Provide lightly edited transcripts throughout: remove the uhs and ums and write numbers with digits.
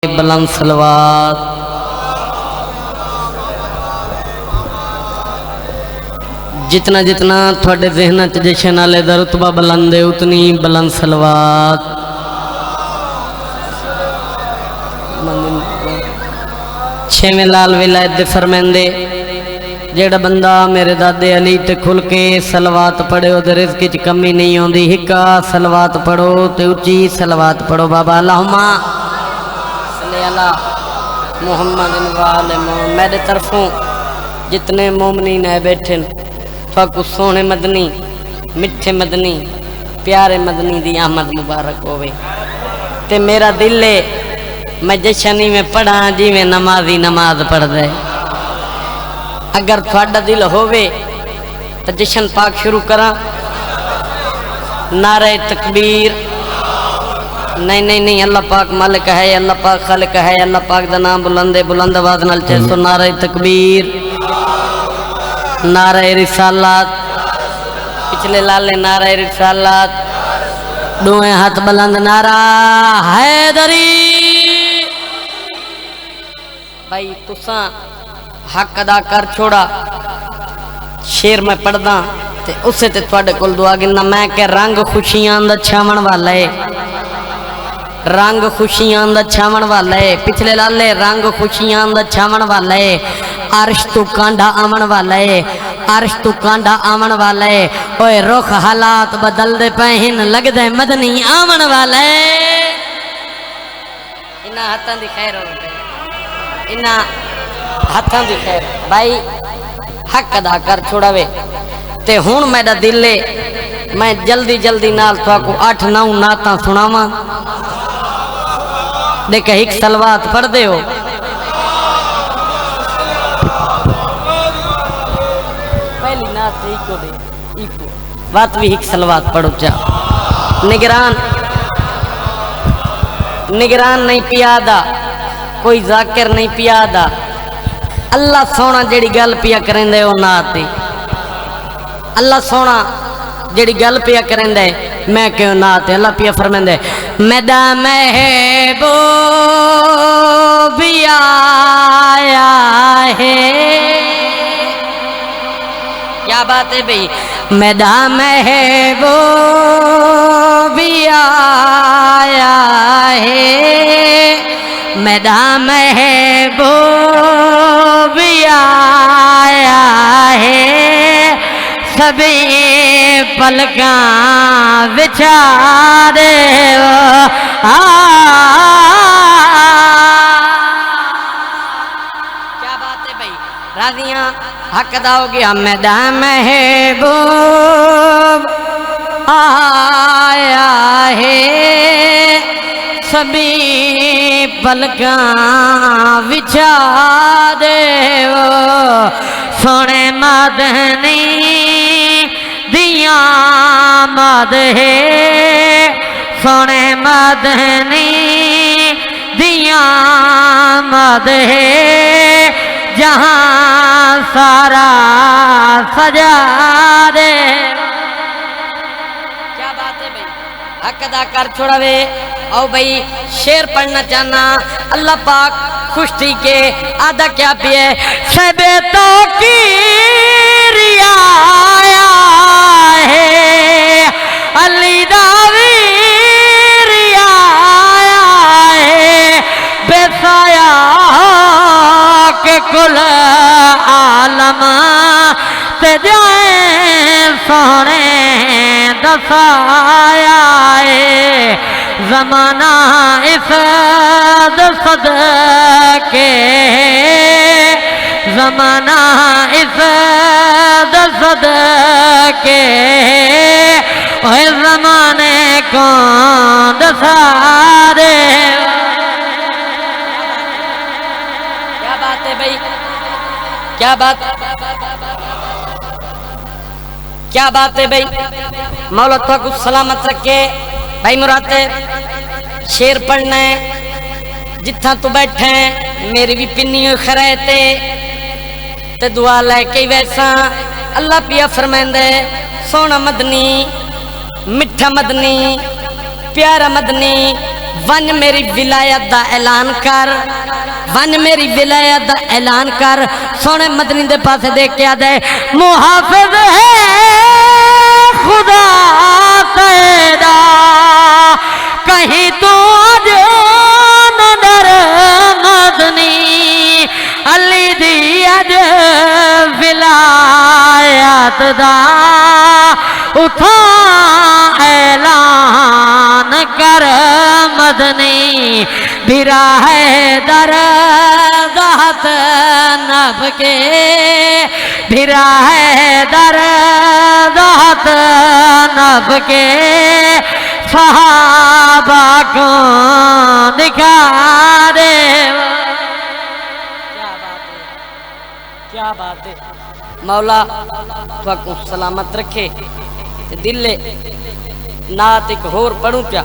बुलंद सलवात। जितना जितना थोड़े जहना च जशन वाले दा रुतबा बुलंद है उतनी बुलंद सलवात। छेवें लाल विलायत दे फरमांदे जेड़ा बंदा मेरे दादे अली ते खुल के सलवात पढ़े ओदे रिज़्क़ च कमी नहीं आउंदी। हिक्का सलवात पढ़ो ते उच्ची सलवात पढ़ो। बाबा अल्लाहुम्मा सल्ली अला मुहम्मद वाले मेरे तरफों जितने मोमनीन है बैठे थोकु सोहने मदनी मिठे मदनी प्यारे मदनी दी आमद मुबारक होवे। ते मेरा दिल है मैं जशनी में पढ़ा जिवें नमाजी नमाज पढ़दा है। अगर थोड़ा दिल होवे तो जशन पाक शुरू करा। नारे तकबीर नहीं नहीं नहीं, अल्लाह पाक मालिक है, अल्लाह पाक खालिक है, अल्लाह पाक दा नाम बुलंद है। बुलंद आवाज नाल चल सो नारे तकबीर, नारे रिसालत, पिछले लाले नारे रिसालत, दोए हाथ बुलंद नारा हैदरी। भाई तुसा हक अदा कर छोड़ा। शेर मैं पढ़दा ते उसे ते तुहाडे कोल दुआ गिनना। मैं क्या रंग खुशियां दा छावण वाला है, रंग खुशियां दा छावण वाला है। पिछले लाले रंग खुशियां दा छावण वाला है। अर्श तू कांडा आवन वाला है, अर्श तू कांडा आवन वाला है। ओए रुख हालात बदलदे पे हिन लगदे मदनी आवन वाला है। इन्हां हाथां दी खैर हो, इन्हां हाथां दी खैर। भाई हक अदा कर छोड़ावे ते हुण मेरा दिल है मैं जल्दी जल्दी नाल तुहाकू 8-9 नातां सुनावां। देख एक सलवात पढ़दे हो। पहली नात इको दे इको बात भी एक सलवात पढ़ो चा। निगरान निगरान नहीं पियादा, कोई जाकिर नहीं पियादा। अल्लाह सोना जेड़ी गल पिया करेंदे ओ नात दी। अल्लाह सोना जेड़ी गल पिया करेंदे मैं क्यों नात है। अल्लाह पिया फरमांदे मैदा महबूब आया है। क्या बात है भाई। मैदा महबूब आया है, मैदा महबूब आया है। सभी पलका बिचारे क्या बात है भाई। राजियां हक अदा हो गया। मैदा महबूब आया है, सभी पलका बिछा दे सोने मदनी दिया मद है, सोने मदनी दिया मद है। जहाँ सारा सजा दे। क्या बात है भाई। हक अदा कर छोड़ावे। आओ भाई शेर पढ़ना चाहना। अल्लाह पाक खुश थी के आधा क्या पिए सबे तो की रियाया है। अली दावी रियाया है। बेसाया के कुल आलम ते जाए सोने दसाया है। ज़माना इस दसद के, ज़माना इस दसद के। ओए ज़माने को दसारे। क्या बात है भाई। क्या बात, क्या बात है भाई। मौला तो कुछ सलामत रखे भाई। मुराते शेर पढ़ना है जिथा तू बैठे मेरी भी पिन्नी खरैते ते दुआ लैके वैसा। अल्लाह पिया फरमांदे सोना मदनी मिठा मदनी प्यारा मदनी वन मेरी विलायत दा ऐलान कर, वन मेरी विलायत दा ऐलान कर। सोने मदनी दे पास देख के आदे मुहाफिज है खुदा तेरा, कहीं तो आज न डर मदनी, अली दी अज विलायत दा उठा ऐलान कर मदनी, बिरा है दर दात नब के, बिरा है दर दात नब के, सहाबा को दिखा दे। क्या बात है, क्या बात है। मौला तुहाको सलामत रखे। दिले नात एक होर पढ़ूं क्या,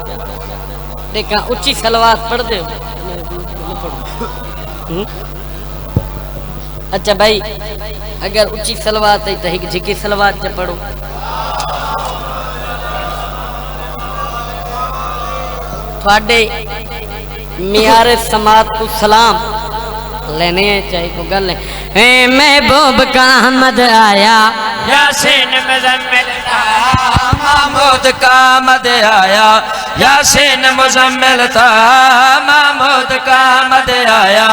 देखा उच्ची सलवात पढ़ दे। अच्छा भाई अगर उच्ची सलवात है तो एक झिकी सलवात च पढ़ो। थोड़े मियारे समात को सलाम लेने चाहे को गल है। महबूब का अहमद आया, यासीन मुज़म्मिल था महमूद का मद आया, यासीन मुज़म्मिल था महमूद का मद आया,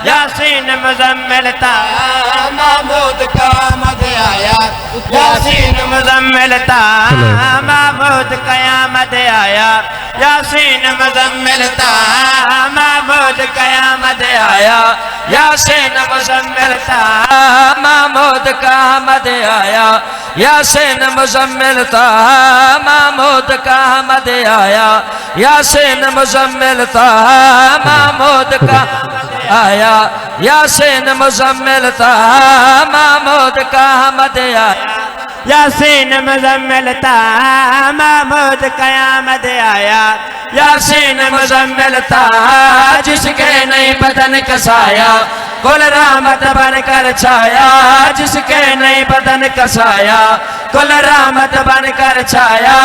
यासीन मुज़म्मिल था महमूद का मद आया, यासीन मुज़म्मिल था महमूद कयामत आया, यासीन मुज़म्मिल था महमूद कयामत आया, यासीन मुज़म्मिल था महमूद का मद आया, यासीन मुज़म्मिल था महमूद का मद आया, यासीन मुज़म्मिल था महमूद का आया, यासीन मुज़म्मिल था महमूद का मद आया, यासीन मुज़म्मिल था महमूद कयामत आया, यासीन मुज़म्मिल था जिसके नहीं बदन कसाया, कुल रहमत बनकर छाया, जिसके नहीं बदन कसाया, कुल रहमत बनकर छाया,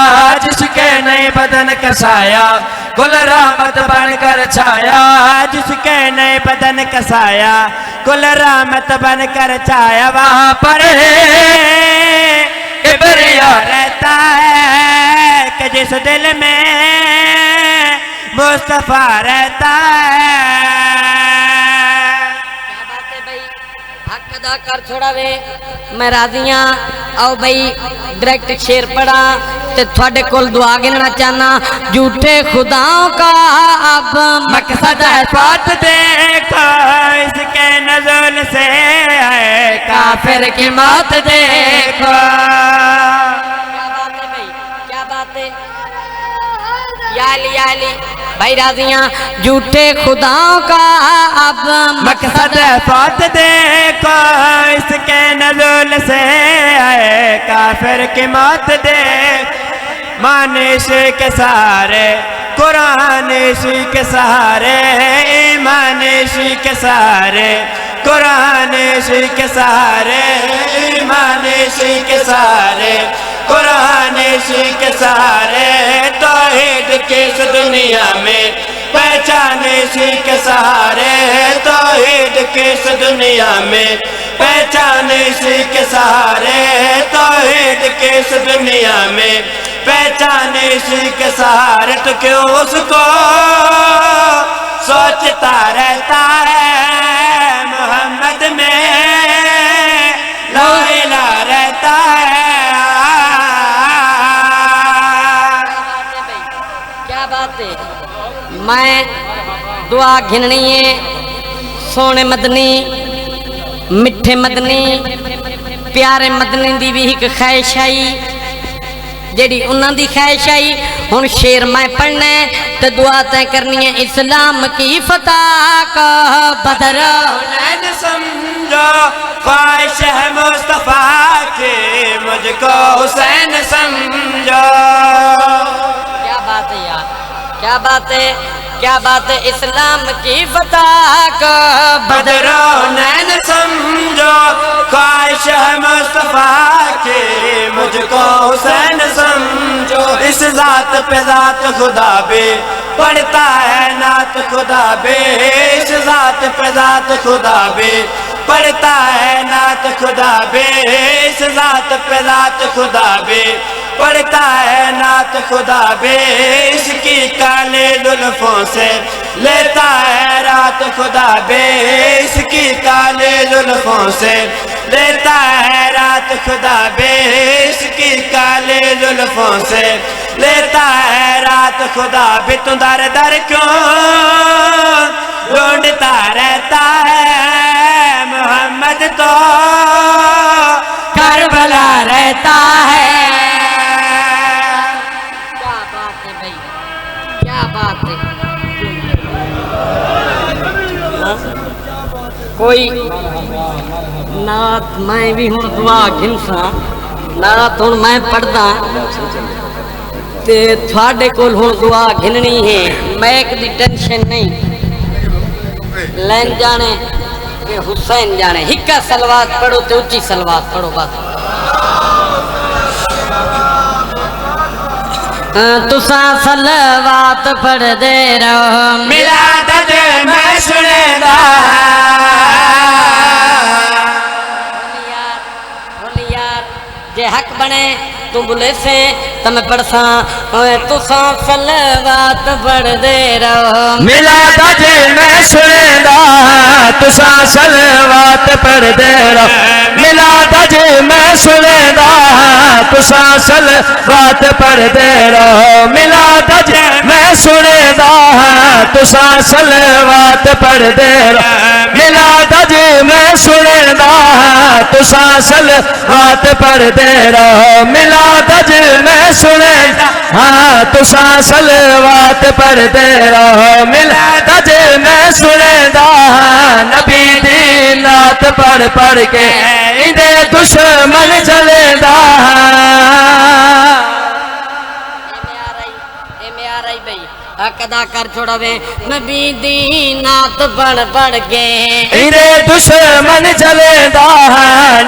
जिसके नहीं बदन कसाया, कुल रहमत बनकर छाया, जिसके नहीं बदन कसाया, कुल रहमत बनकर छाया। वहाँ पर इब्रिया रहता है कि जिस दिल में मुस्तफा रहता है। क्या बात है भाई, हक अदा कर छोड़ा वे। मैं राजियां आओ भाई डायरेक्ट शेर पढ़ा ते थोड़े कोल दुआ गिनना चाहना। झूठे खुदाओं का अब मकसद है बात देखो, इसके नज़ुल से है काफिर की मौत देखो। क्या बात है भाई, क्या बात है। याली भाई राजियां झूठे खुदाओं का अब मकसद है बात देखो, इसके नज़ुल से है काफिर की मौत देख। मानिश के सहारे कुरान इसी के सहारे, ईमान इसी के सहारे, कुरान इसी के सहारे, ईमान इसी के सहारे, कुरान इसी के सहारे। तौहीद की इस दुनिया में पहचान इसी के सहारे, तौहीद की इस दुनिया में पहचान इसी के सहारे, तौहीद की इस दुनिया में पहचान इसी के सहारे। तो क्यों उसको सोचता रहता है, मोहम्मद में लोहिला रहता है। क्या बात है। मैं दुआ घिननी है सोने मदनी मिठे मदनी प्यारे मदनी दी भी एक ख्वाहिश आई जेड़ी उन्हां दी ख्वाहिश आई। हुण शेर मैं पढ़ना है तो दुआ तय करनी है इस्लाम की फतह का बदर नैन समझो ख्वाहिश है मुस्तफा की, मुझको हुसैन समझो। क्या बात है यार, क्या बात है, क्या बात है। इस्लाम की फतह का बदरो नैन समझो ख्वाहिश है मुस्तफा की, मुझको हुसैन समझो। इस जात पे जात खुदा बे पढ़ता है नात खुदा बे, इस जात पे जात खुदा बे पढ़ता है नात खुदा बे, इस जात पे जात खुदा बे पढ़ता है नात खुदा बे, इसकी काले जुल्फों से लेता है रात खुदा बे, इसकी काले जुल्फों से लेता है रात खुदा बे, इसकी काले जुल्फों से लेता है रात खुदा बे। तू दर दर क्यों ढूंढता रहता है, मोहम्मद तो करबला रहता है। क्या बात है भाई, क्या बात है। हाँ? कोई नात मैं भी हूँ दुआ घिनसा नात हूँ मैं पढ़दा ते थोड़े कोल हूँ दुआ घिननी है, मैक दी टेंशन नहीं लैन जाने के हुसैन जाने। हिक्का सलवात पढ़ो तो ऊंची सलवात पढ़ो बस। तुसा सलवात पढ़ दे रहो मिलाद मैं सुनेदा जे हक बने तू बुले से तम पढ़सा तुसा सलवात पढ़ दे रहो मिलाद मैं सुनेदा तुसा सलवात पढ़ दे रहो मिलाद मैं सुनेदा तुसा सलवात पढ़ दे रहो मिलाद मैं सुनेदा तुसा सलवात पढ़ दे रहो मिलाद मैं सुनेदा तुसा सलवात पढ़ दे रहो मिलाद मैं सुनेदा तुसा सलवात पढ़ दे रहो मिलाद मैं सुनेदा नबी दी नात पढ़ पढ़ के इदे दुश्मन चलेदा। कदा कर छोड़ावे नबी दी नात पढ़ पढ़ के इदे दुश्मन चलेदा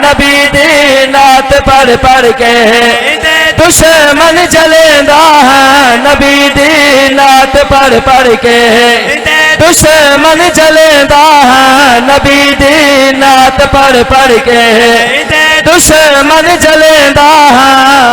नबी दी नात पढ़ पढ़ के इदे दुश्मन चलेदा नबी दी नात पढ़ पढ़ के दुश्मन चलेदा नबी दी नात पढ़ पढ़ के दुश्मन चलेदा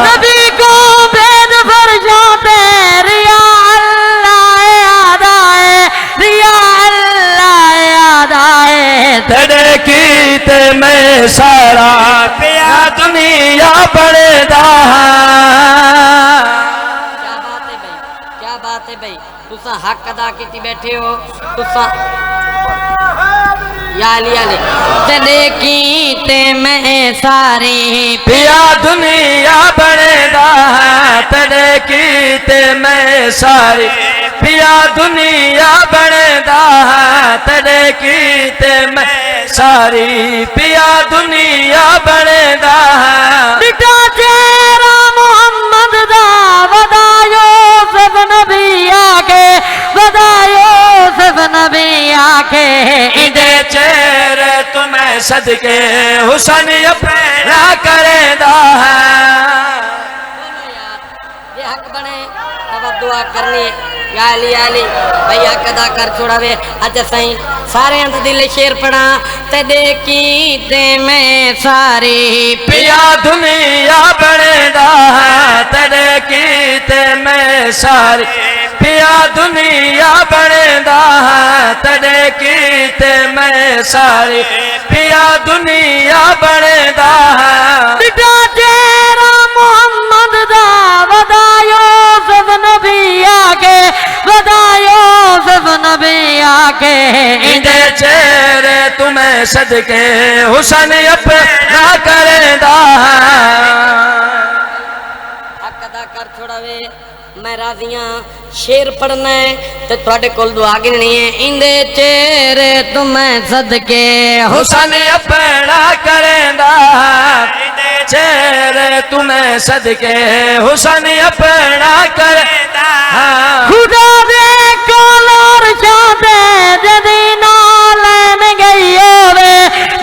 नबी को भेद भर जाते रिया अल्लाह याद आए रिया अल्लाह याद आए तेरे कीते मैं सारा पिया दुनिया पढ़दा। क्या बात है भाई, क्या बात है भाई। तुसा हक अदा की बैठे हो तुसा याली याली तेरे कीते मैं सारी पिया दुनिया पढ़दा तेरे कीते मैं सारी पिया दुनिया पढ़दा तेरे कीते मैं सारी पिया दुनिया पढ़दा। बिटा तेरा मोहम्मद दा वदायो सब नबी आके वदायो सब नबी आके इदे चेहरे तुम्हें सदके हुसन अपना करेदा है। ये हक बने तब दुआ करनी याली याली भैया कदा कर छोड़ावे। अच्छा सही सारे अंत दिल शेर पढ़ा तेरे कीते मैं सारी पिया दुनिया पढ़दा तेरे कीते मैं सारी पिया दुनिया पढ़दा तेरे कीते मैं सारी पिया दुनिया पढ़दा। बिटा तेरा मोहम्मद दा वदायो सब नबी आके वदायो सब नबी आके इदे चेहरे तुम्हें सदके हुसन अपना करेदा। हक अदा कर छोड़ावे मैं राजियां शेर पढ़ना है तो थोड़े कोल दुआ गिननी है इंदे चेहरे तुम्हें सदके हुसन अपना करेदा इदे चेहरे तुम्हें सदके हुसन अपना करेदा। खुदा दे कोलोर चाहते जदी नालन गई होवे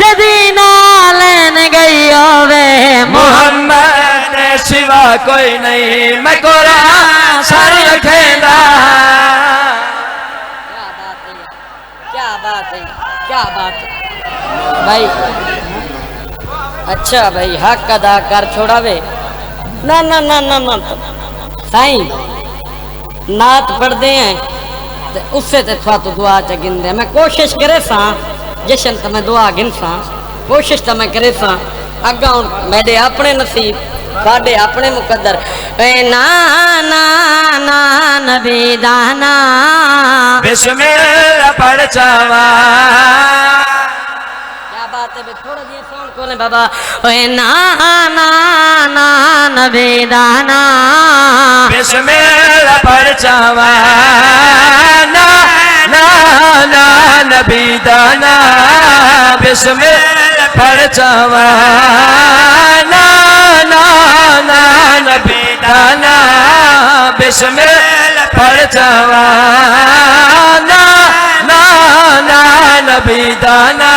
जदी नालन गई होवे मोहम्मद सिवा कोई नहीं मैं कुरान सर रखेंदा। क्या बात है, क्या बात है भाई। अच्छा भाई हक अदा कर छोड़ावे ना ना ना ना ना साईं नात पढ़ते हैं ते उससे ते थोड़ा तो दुआ च गिनदे। मैं कोशिश करे सा जशन तो मैं दुआ गिन सा, कोशिश तो मैं करे सा अग्गा हुन मेरे अपने नसीब साडे अपने मुकद्दर। ए ना ना ना नबी दाना बिस्मिल्लाह पढ़ चावा। क्या बात है थोड़ा जी साउंड खोले बाबा। ओए ना ना ना नबी दाना बिस्मिल्लाह पढ़ चावा। ना ना ना नबी दाना बिस्मिल्लाह पढ़ चावा। ना ना ना नबी दाना बिस्मिल्लाह पढ़ चावा। ना ना ना नबी दाना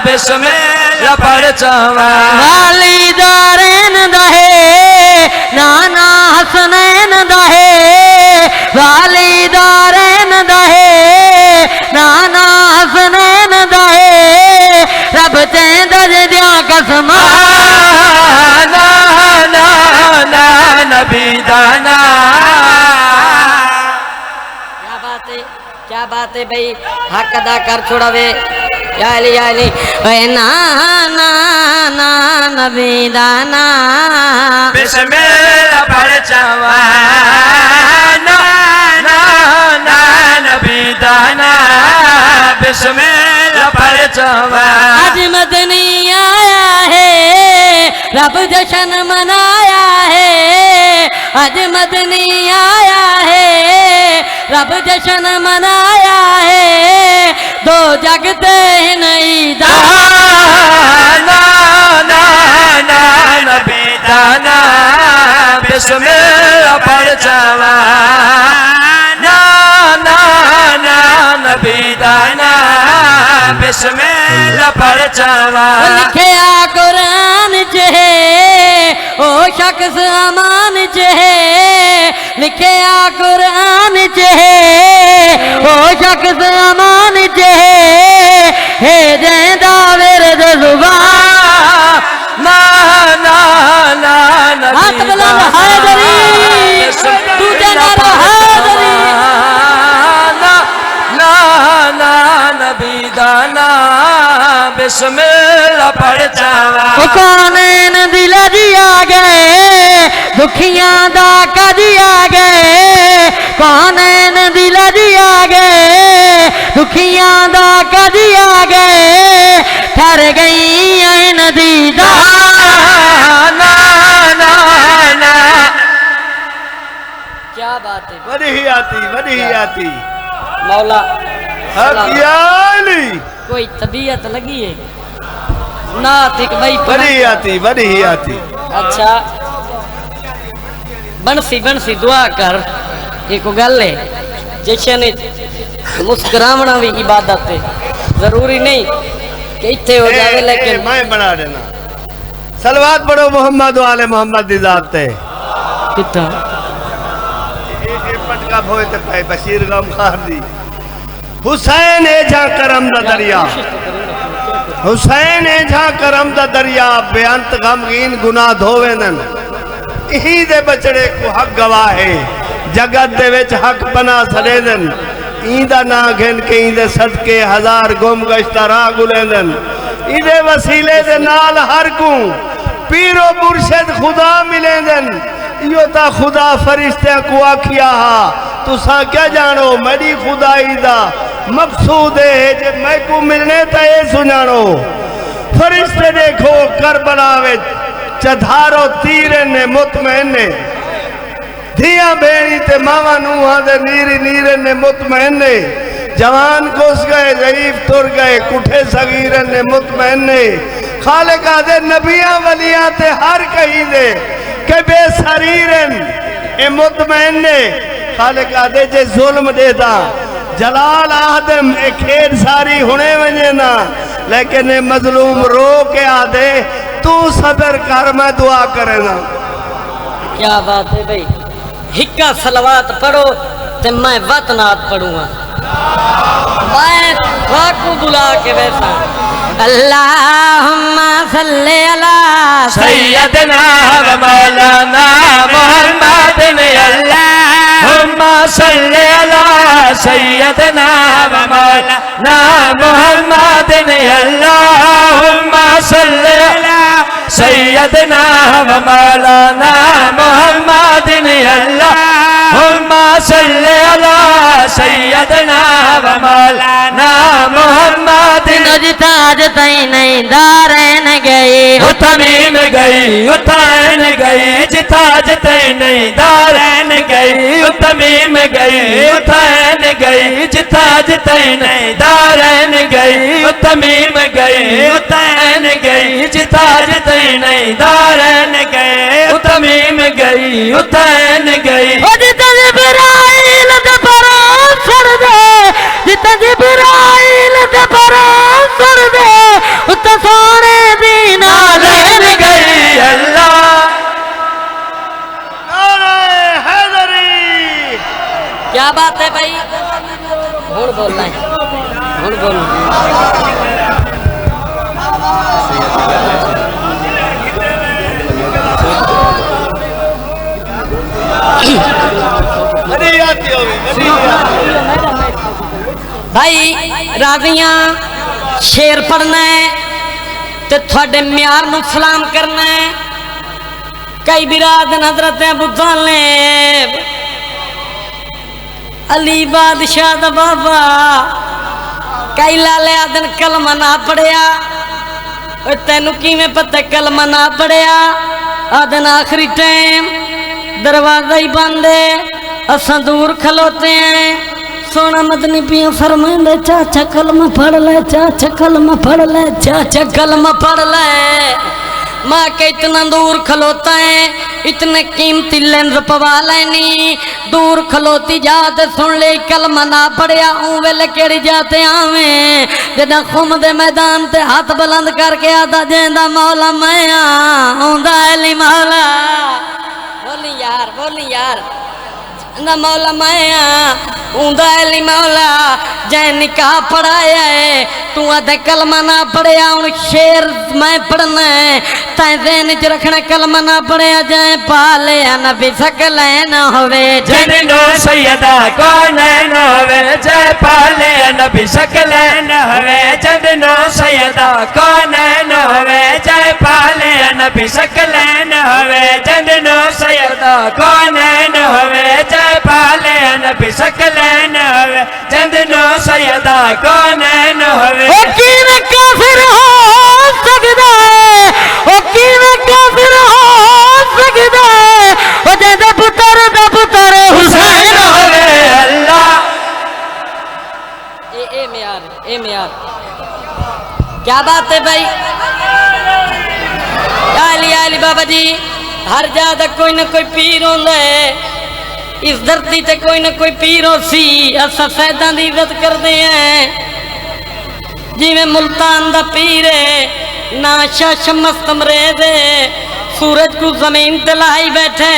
बिस्मिल्लाह पढ़ चावा। वालिदारैन दहे नाना हसनैन दहे वालिदारैन दहे नाना हसनैन दहे रब चेंदा दिया कसमा। ना ना ना नबी दाना। क्या बात है भाई हक अदा कर छोड़ावे या अली ओए ना ना ना नबी दाना बिस्मिल्लाह पढ़ चावा। ना ना ना नबी दाना बिस्मिल्लाह पढ़ चावा। आज मदनी आया है रब जश्न मनाया है। आज मदनी आया है रब जश्न मनाया है। दो जगते नहीं दा ना ना ना नबी दाना बिस्मिल्लाह पढ़ चावा। ना ना ना नबी दाना बिस्मिल्लाह पढ़ चावा। लिखया कुरान च है ओ शख्स अमान च है। लिखया कुरान च है ओ शख्स अमान च है जेंदा विरद जुबान। ना ना ना हाथ बुला लो हाज़री दूजे नारो हाज़री। ना ना ना नबी दाना बिस्मिल्लाह पढ़ चावा। कौनैन दिल दिया गए दुखियां दा कदिया गए। कौनैन दिल दिया गए दुखियां दा कदिया गए। ठहर गई ऐ नदी दा ना ना ना। क्या बात है वही आती मौला हकियाली कोई तबीयत लगी है ना थिक भाई वही आती अच्छा बनसी बनसी दुआ कर एक गल है जैसे ने मुस्कुरावना भी इबादत है। जरूरी नहीं कि इतने हो जावे लेकिन मैं बना देना। सलवात पढ़ो मोहम्मद वाले मोहम्मद दी जात ते। कितना एक पटका भोए ते पे बशीर गम खार दी। हुसैन ए जा करम दा दरिया हुसैन ए जा करम दा दरिया बेअंत गमगीन गुनाह धोवेंदन। इही दे बचड़े को हक गवाहे जगत दे विच हक बना सडेंदन। ईंदा ना घेन के ईंदे सदके हजार गुम गश्ता राह गुलेंदन। ईदे वसीले दे नाल हर को पीरो मुर्शिद खुदा मिलेंदन। यो ता खुदा फरिश्ते को आखिया हा तुसा क्या जानो मेरी खुदाई दा मकसूद है जे मैं को मिलने ता ये सुनानो। फरिश्ते देखो करबला विच चधारो तीरे ने मुतमैन ने धिया बेड़ी ते मावा नूहा दे नीरी नीरे ने मुतमैन ने। जवान घुस गए ज़ईफ तुर गए कुठे सगीर ने मुतमैन ने। खालिका दे नबियां वलियां ते हर कहीं दे के बेसरीरन ए मुतमैन ने। खालिका दे जे जुल्म देता जलाल आदम ए खेड सारी हुने वने ना लेकिन ए मजलूम रो के आदे तू सबर कर मैं दुआ करेना। क्या बात है भाई हिक्का सलवात पढ़ो ते मैं वतनात पढ़ूंगा। मैं खाकू बुला के वैसा अल्लाहुम्मा सल्ली अला सैयदना व मौलाना मोहम्मद अल्लाहुम्मा सल्ली अला सैयदना व मौलाना मोहम्मद अल्लाहुम्मा सल्ली अला सैयदना व मौलाना मोहम्मद अल्लाहुम्मा सल्ली अला सैयदना व मौलाना मोहम्मद ताज तई नहीं दारैन गई तमीम गई उतैन गई जिताज तई नहीं दारैन गई तमीम गई उतैन गई जिताज तई नहीं दारैन गई तमीम गई उतैन गई जिताज तई नहीं दारैन गई तमीम गई उतैन गई जिब्राइल दे परासर दे जित जिब्राइल दे परासर दे उत सोने दी नालैन गई अल्लाह नारे हैदरी। क्या बात है भाई हुण बोलना है हुण बोल भाई राजियां शेर पढ़ना है ते थोड़े म्यार नू सलाम करना है। कई बिरादन हजरत अबू तालिब अली बादशाह दा बाबा कई लाले आदन कलमा ना पढ़िया तेनू किवें पता कलमा ना पढ़िया आदन आखिरी टाइम दरवाजा ही बंद है असा दूर खलोते हैं। सोना मदनी पिया फरमाइंदे चाचा कलमा पढ़ ले चाचा कलमा पढ़ ले चाचा कलमा पढ़ ले। माँ के इतना दूर खलोता है इतने कीमती लेंस पवा लेनी दूर खलोती जाते सुन ले कलमा ना पढ़िया ऊँ वेले केड़ी जाते आवे जदा खुम दे मैदान ते हाथ बुलंद करके आता जेंदा मौला मैं आंदा अली मौला बोली यार ना मौला माया ऊंदा अली मौला जै निकाह पढ़ाया है तू आधे कलमा ना पढ़िया हूँ शेर मैं पढ़ना है तै ज़हन च रखना कलमा ना पढ़िया जै पालिया नबी सकल न होवे जन्नो सैयदा कौन न होवे जै पालिया नबी सकल न होवे जन्नो सैयदा कौन न होवे जै पालिया नबी सकल न होवे जन्नो सैयदा कौन न होवे जै पालिया नबी सकल न होवे जन्नो सैयदा कौन न होवे ओ किवें काफिर हो सकदा है ओ किवें काफिर हो सकदा है ओ जेदे पुत्र दा पुत्र हुसैन होवे अल्लाह ए म्यार क्या बात है भाई आली बाबा जी हर ज्यादा कोई ना कोई पीर होंदा है इस धरती ते कोई ना कोई पीर हो सी असा सैदां दी इज्जत करते हैं जिवें मुल्तान दा पीर है ना शाह शम्स तमरेज है सूरज को जमीन ते लाई बैठे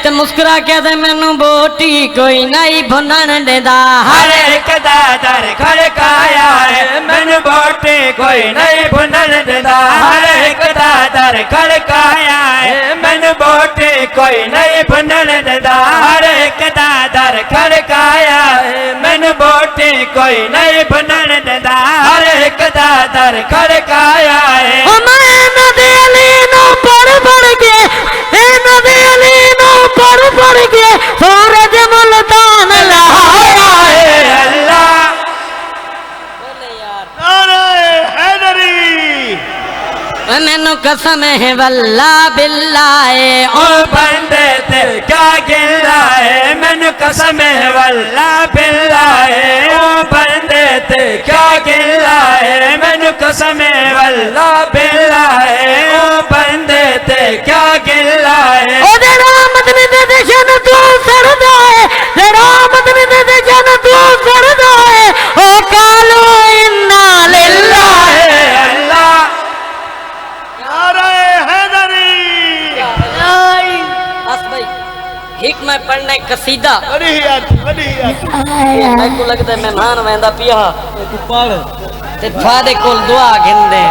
ते मुस्कुरा के दे मैनू बोटी कोई नहीं भुनन देदा हर एक दा दर खड़काया है मैनू बोटी कोई नहीं भुनन देदा हर एक दा दर खड़काया है मैनू बोटी कोई नहीं भुनन देदा हर एक दा दर खड़काया है मैनू बोटी कोई नहीं भुनन देदा हर एक दा दर खड़काया है मैं नदी अली नो पढ़ के नदी अली नो पढ़ के सूरज मुल्तान लहाया है अल्लाह नारे हैदरी। मैनू कसम है वल्ला बिल्लाए ओ बंदे ते क्या गिला है मैनू कसम है वल्ला बिल्ला है ओ बंदे ते क्या गिला है मैनू कसम है वल्ला बिल्ला है ओ बंदे ते क्या गिला है ओ रामत में दे जन तू सरदा है रामत में दे जन तू सरदा है ओ कालो इन्ना लिल्लाह अल्लाह नारे हैदरी। बस भाई हिक मैं पढ़ने कसीदा बड़ी मैं को लगता है मेहमान वेंदा पिया तू पढ़ ते थारे कोल दुआ गिंदे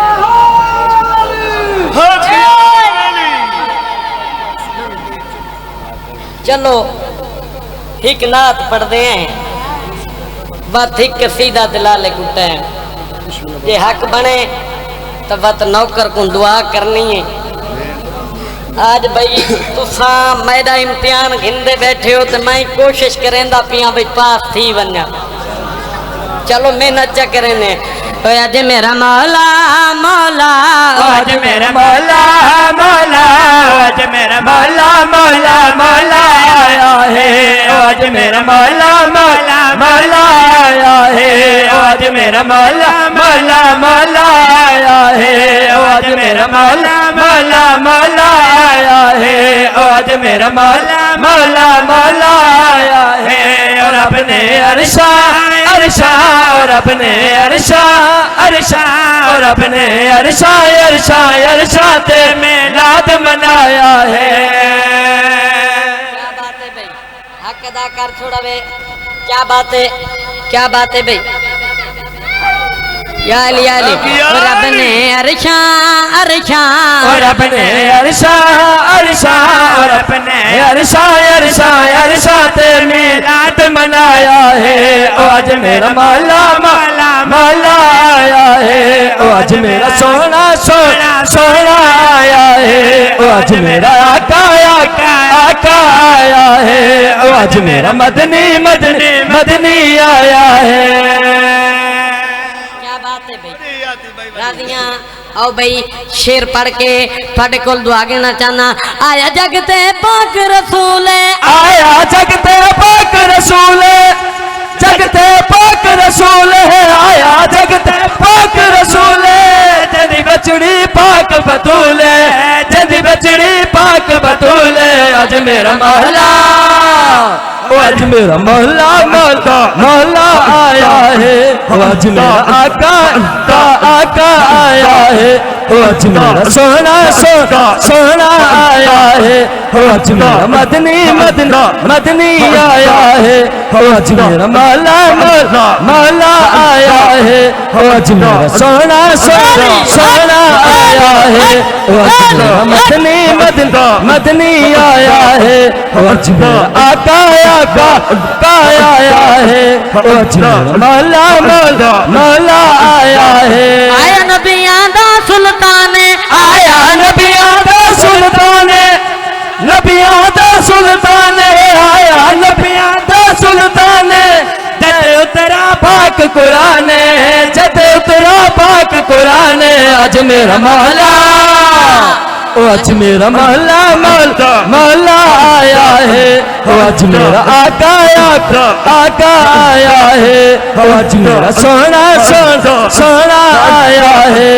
चलो एक नात पढ़ते हैं वत एक कसीदा दिलाले कुटे ये हक बने तो वत नौकर को दुआ करनी है आज भाई तुसा मेरा इम्तिहान घिंदे बैठे हो तो मैं कोशिश करेंदा पिया भाई पास थी वन्या चलो मेहनत चा करेने तो आज मेरा मौला मौला आज मेरा मौला मौला आज मेरा मौला मौला मौला आया है आज मेरा मौला मौला मौला आया है आज मेरा मौला मौला मौला आया है आज मेरा मौला मौला मौला आया है आज मेरा मौला मौला मौला आया है और अपने अरशा अरशा और अपने अरशा अरशा और अपने अरशा अरशा अरशा ते मिलाद मनाया है। क्या बात है भाई हक अदा कर छोड़ा बे क्या बात है भाई या अली और अपने अरशा अरशा और अपने अरशा अरशा और अपने अरशा अरशा अरशा ते मिलाद मनाया है आज मेरा मौला मौला मौला आया है आज मेरा सोना सोना सोना आया है आज मेरा आका आका आका आया है आज मेरा मदनी मदनी मदनी आया है। राजियां आओ भाई शेर पढ़ के थोड़े कोल दुआ गिना चाहना आया जगते पाक रसूल आया जगते पाक रसूल जगते पाक रसूल है आया जगते पाक रसूल जदी बचड़ी पाक बतूल जदी बचड़ी पाक बतूल आज मेरा मौला आज मेरा मौला मौला मौला आया है आज मेरा आका का आका आया है आज मेरा सोना सोना सोना आया है आज मेरा मदनी मदना मदनी आया है आज मेरा मौला मौला मौला आया है आज मेरा सोना सोना सोना आया है आज मेरा मदनी मदना मदनी आया है आज मेरा आका आका का आया है आज मेरा मौला मौला मौला आया है। आया नबियां दा सुल्तान आया नबियां दा सुल्तान नबियां दा सुल्तान आया नबियां दा सुल्तान जद उतरा पाक कुरान जद उतरा पाक कुरान आज मेरा मौला आज मेरा मौला मौला मौला आया है आज मेरा आका आका आका आया है आज मेरा सोना सोना सोना आया है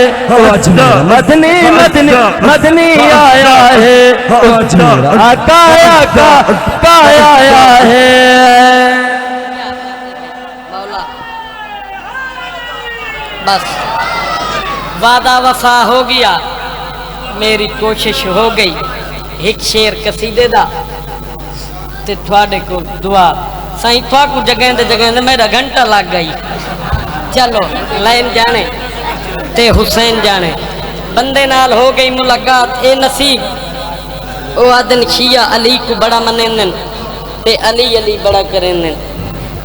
आज मेरा मदनी मदनी मदनी आया है आज मेरा आका आका आका आया है। मौला बस वादा वफा हो गया मेरी कोशिश हो गई एक शेर कसीदे दा ते थोड़े को दुआ साईं थोड़ा को जगह मेरा घंटा लग गई चलो लाइन जाने ते हुसैन जाने बंदे नाल हो गई मुलाकात ए नसीब ओ आदन शिया अली को बड़ा मनेंदन ते अली अली बड़ा करेंदन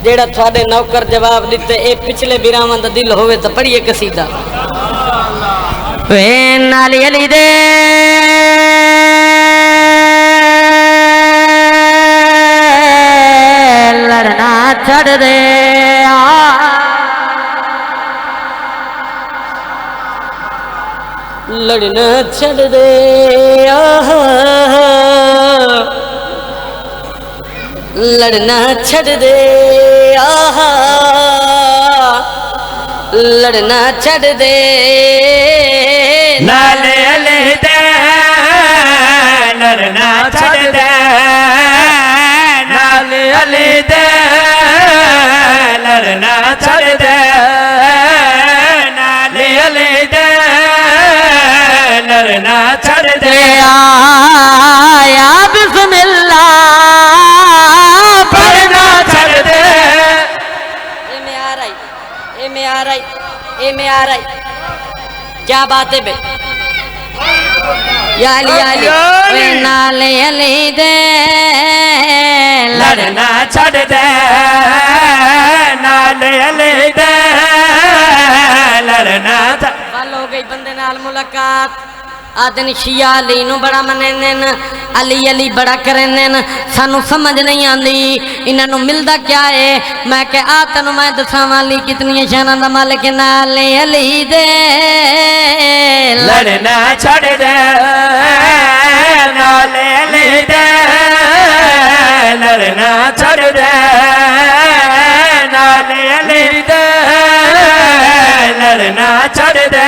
जेड़ा थोड़े नौकर जवाब दिते ए पिछले बिरावां दा दिल होवे तो पढ़िए कसीदा वे नाली अली दे लड़ना छड़ दे लड़ना छड़ दे लड़ना छड़ दे लड़ना छड़ दे नाले अले दे लड़ना छड़ दे नाले अले दे लड़ना छड़ दे नाले अले दे लड़ना छड़ दे आया बिस्मिल्लाह आ रही। क्या बात है बे? या अली वे नाले अली दे लड़ना छड़ दे, नाल अली दे लड़ना छड़। गल हो गई बंदे नाल मुलाकात। आदन शिया अली नू बड़ा मनेंदे न, अली अली बड़ा करेंदे न। सानू समझ नहीं आंदी इन्हां नू मिलदा क्या है। मैं के आ तैनू मैं दसावां अली कितनी शानां दा मालिक नाले अली दे लड़ना छड़ दे, नाल अली दे लड़ना छड़ दे, नाल अली दे लड़ना छड़ दे।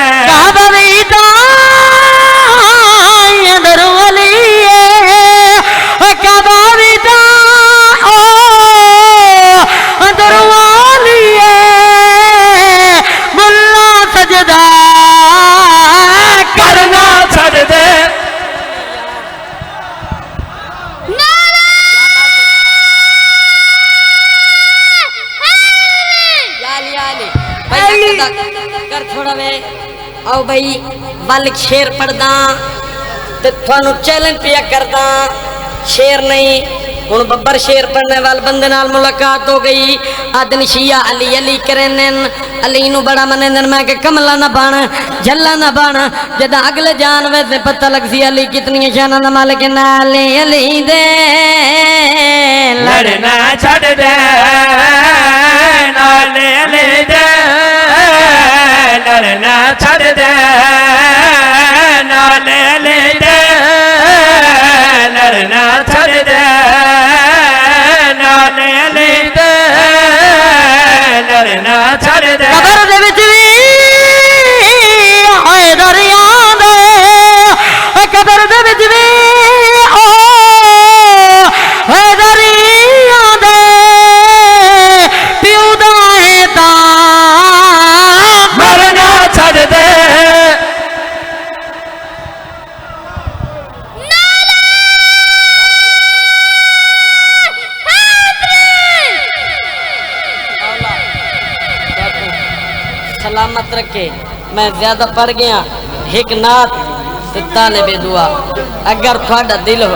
कर थोड़ा वे आओ भाई वल शेर पढ़दा ते थानू चैलेंज पिया करदा। शेर नहीं हुण बब्बर शेर पढ़ने वाल बंदे नाल मुलाकात हो गई। आदन शिया अली अली करेंदन, अली नू बड़ा मनेंदन। मैं के कमला ना बन जल्ला ना बन, जदा अगले जान वैसे पता लग सी अली कितनी शानां दा मालिक नाले अली दे लड़ना छड़ दे, नाले अली दे लड़ना छड़ दे, नाले अली दे लड़ना छड़ दे, नाले अली दे लड़ना छड़ दे। कबर दे विच वी आए दरिया दे, cover they which V O दरिया दे प्यू दा है तां मरना छड़ दे। सलामत रखे। मैं ज्यादा पढ़ गया एक नात तालिबे दुआ। अगर थोड़ा दिल हो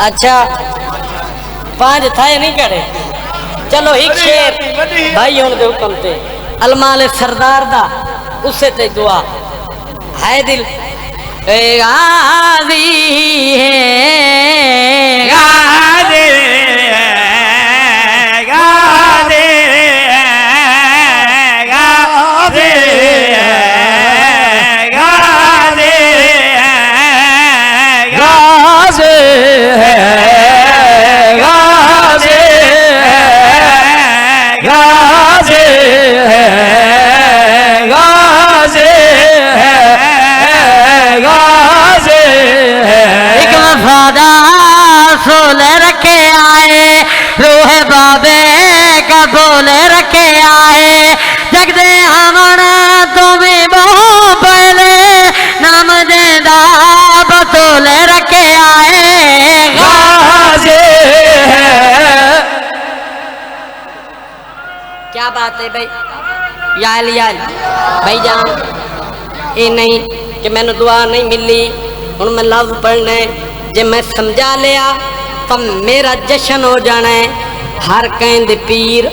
अच्छा 5 थाए नहीं करे। चलो एक शेर भाई होने दे हुक्म ते अलमाल सरदार दा उसे ते दुआ है दिल ए गाजी है गादे गादे गादे गादे गाजे गाजे गाजे गाजे गाजे एक वफादार सोले रखे आए रूह बाबे का बोले रखे आए जगदे हमन तुम्हें बहुत पहले नाम देदा बतोले रखे आए गाजे क्या बात है भाई याल भाई जान ये नहीं कि मैंने दुआ नहीं मिली हूँ मैं लफ्ज पढ़ने जे मैं समझा लिया तो मेरा जश्न हो जाना है। हर कहते पीर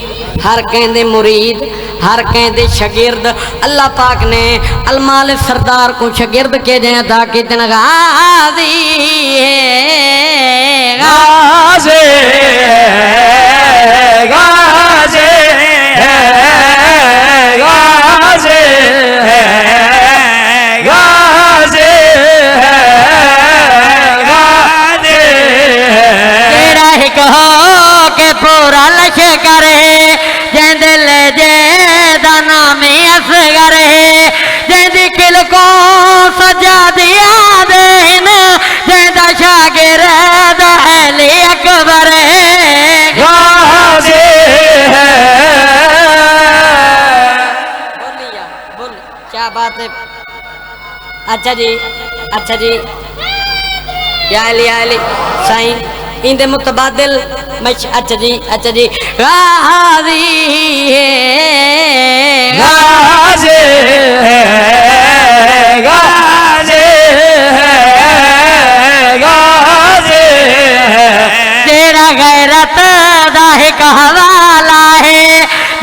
हर कहते मुरीद हर कहते शगिर्द अल्लाह पाक ने अलमाल सरदार को शगिर्द के जाए अदा कि गाजी गाजे गाजे गाजे गाजे गाजे तेरा ही कहो के पूरा लश करे जैद ले जे दाना में अस करे जैद किल को सजा दिया देन जैद शागिर्द अली अकबर गाजे बोलिया बोल क्या बात है। अच्छा जी या अली साईं इंदे मुतबादिल अच्छा जी गाजी है गाजी है गाजी है गाजी है तेरा गैरत दा एक हवाला है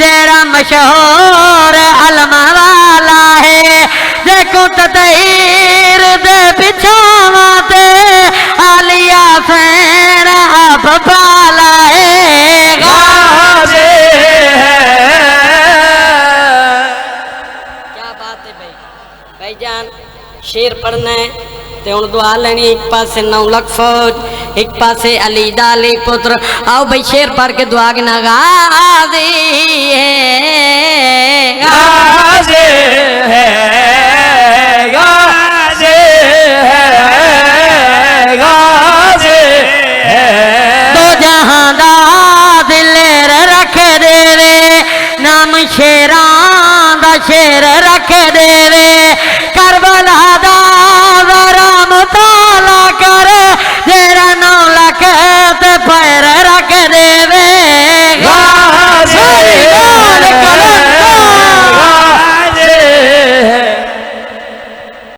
तेरा मशहूर अलम वाला है देखो तदहीर दे बिछावा ते आलिया फैन अब बाला है गाजी है। क्या बात है भाई भाईजान शेर पढ़ना है ते हुण दुआ लेनी एक पासे 9 लाख फौज एक पासे अली दाली पुत्र आओ भाई शेर पढ़ के दुआ गिना गाजी है गाजी है गाजी है गाजी है दो जहां दा दिलेर रख देवे नाम शेरां दा शेर रख देवे